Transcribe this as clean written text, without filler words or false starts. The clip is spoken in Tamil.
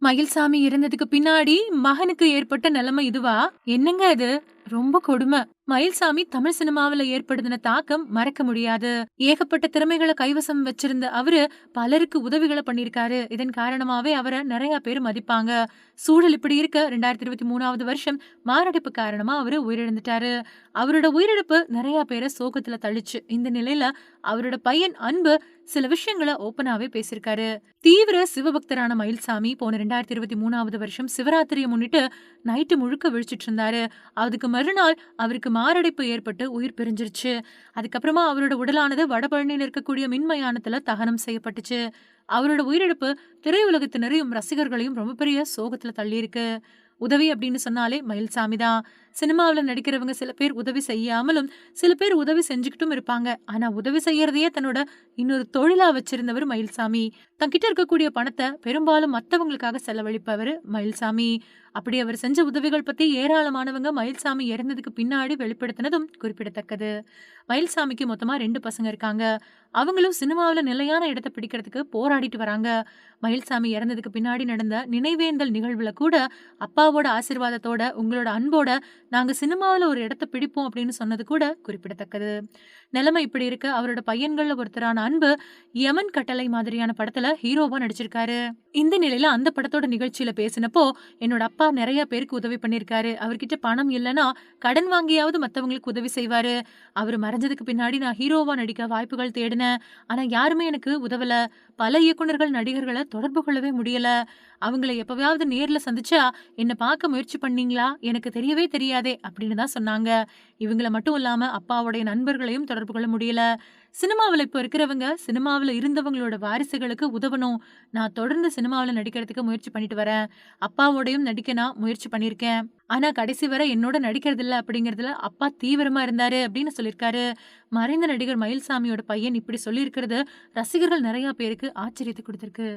மயில்சாமி இறந்ததுக்கு பின்னாடி மகனுக்கு ஏற்பட்ட நிலைமை இதுவா? என்னங்க இது? ரொம்ப கொடுமை. மயில்சாமி தமிழ் சினிமாவுல ஏற்படுத்தின தாக்கம் மறக்க முடியாது. ஏகப்பட்ட திறமைகள கைவசம் வச்சிருந்த அவரு பலருக்கு உதவிகள பண்ணியிருக்காரு. இதன் காரணமாவே அவர நெறைய பேர் மதிப்பாங்க. சூழல் இப்படி இருக்க 2023வது வருஷம் மாரடைப்பு காரணமா அவரு உயிரிழந்துட்டாரு. அவரோட உயிரிழப்பு நெறைய பேர சோகத்துல தள்ளிச்சு. இந்த நிலையில அவரோட பையன் அன்பு சில விஷயங்கள ஓப்பனாவே பேசியிருக்காரு. தீவிர சிவபக்தரான மயில்சாமி போன 2023வது வருஷம் சிவராத்திரிய முன்னிட்டு நைட்டு முழுக்க விழிச்சிட்டு இருந்தாரு. அதுக்கு மறுநாள் அவருக்கு மாரடைப்பு ஏற்பட்டு உயிர் பிரிஞ்சிருச்சு. அதுக்கப்புறமா அவரோட உடலானது வடபழனியில இருக்கக்கூடிய மின்மயானத்துல தகனம் செய்யப்பட்டுச்சு. அவரோட உயிரிழப்பு திரையுலகத்தினரையும் ரசிகர்களையும் ரொம்ப பெரிய சோகத்துல தள்ளியிருக்கு. உதவி அப்படின்னு சொன்னாலே மயில்சாமி தான். சினிமாவுல நடிக்கிறவங்க சில பேர் உதவி செய்யாமலும், சில பேர் உதவி செஞ்சுக்கிட்டும் இருப்பாங்க. ஆனா உதவி செய்யறதையே தன்னோட இன்னொரு தொழிலா வச்சிருந்தவர் மயில்சாமி. தன்கிட்ட இருக்கக்கூடிய பணத்த பெரும்பாலும் மத்தவங்களுக்காக செலவழிப்பவரு மயில்சாமி. அப்படி அவர் செஞ்ச உதவிகள் பத்தி ஏராளமானவங்க மயில்சாமி இறந்ததுக்கு பின்னாடி வெளிப்படுத்தினதும் குறிப்பிடத்தக்கது. மயில்சாமிக்கு மொத்தமா 2 பசங்க இருக்காங்க. அவங்களும் சினிமாவுல நிலையான இடத்த பிடிக்கிறதுக்கு போராடிட்டு வராங்க. மயில்சாமி இறந்ததுக்கு பின்னாடி நடந்த நினைவேந்தல் நிகழ்வுல கூட அப்பாவோட ஆசீர்வாதத்தோட, உங்களோட அன்போட நாங்க சினிமாவுல ஒரு இடத்த பிடிப்போம் அப்படின்னு சொன்னது கூட குறிப்பிடத்தக்கது. நிலைமை இப்படி இருக்க அவரோட பையன்கள்ல ஒருத்தரான அன்பு யமன் கட்டளை மாதிரியான படத்துல ஹீரோவா நடிச்சிருக்காரு. இந்த நிலையில அந்த படத்தோட நிகழ்ச்சியில பேசினப்போ, என்னோட அப்பா நெறைய பேருக்கு உதவி பண்ணியிருக்காரு. அவர்கிட்ட பணம் இல்லன்னா கடன் வாங்கியாவது மத்தவங்களுக்கு உதவி செய்வாரு. அவரு மறைஞ்சதுக்கு பின்னாடி நான் ஹீரோவா நடிக்க வாய்ப்புகள் தேடினேன். ஆனா யாருமே எனக்கு உதவல. பல இயக்குனர்கள், நடிகர்கள தொடர்பு கொள்ளவே முடியல. அவங்கள எப்பவாவது நேர்ல சந்திச்சா, "என்ன பார்க்க முயற்சி பண்ணீங்களா? எனக்கு தெரியவே தெரியாதே" அப்படின்னு தான் சொன்னாங்க. இவங்கள மட்டும் இல்லாம அப்பாவுடைய நண்பர்களையும் தொடர்பு கொள்ள முடியல. சினிமாவுல இப்ப இருக்கிறவங்க, சினிமாவுல இருந்தவங்களோட வாரிசுகளுக்கு உதவணும். நான் தொடர்ந்து சினிமாவுல நடிக்கிறதுக்கு முயற்சி பண்ணிட்டு வரேன். அப்பாவோடையும் நடிக்க நான் முயற்சி பண்ணியிருக்கேன். ஆனா கடைசி வரை என்னோட நடிக்கிறதில்ல அப்படிங்கிறதுல அப்பா தீவிரமா இருந்தாரு அப்படின்னு சொல்லியிருக்காரு. மறைந்த நடிகர் மயில்சாமியோட பையன் இப்படி சொல்லியிருக்கிறது ரசிகர்கள் நெறைய பேருக்கு ஆச்சரியத்த குடுத்திருக்கு.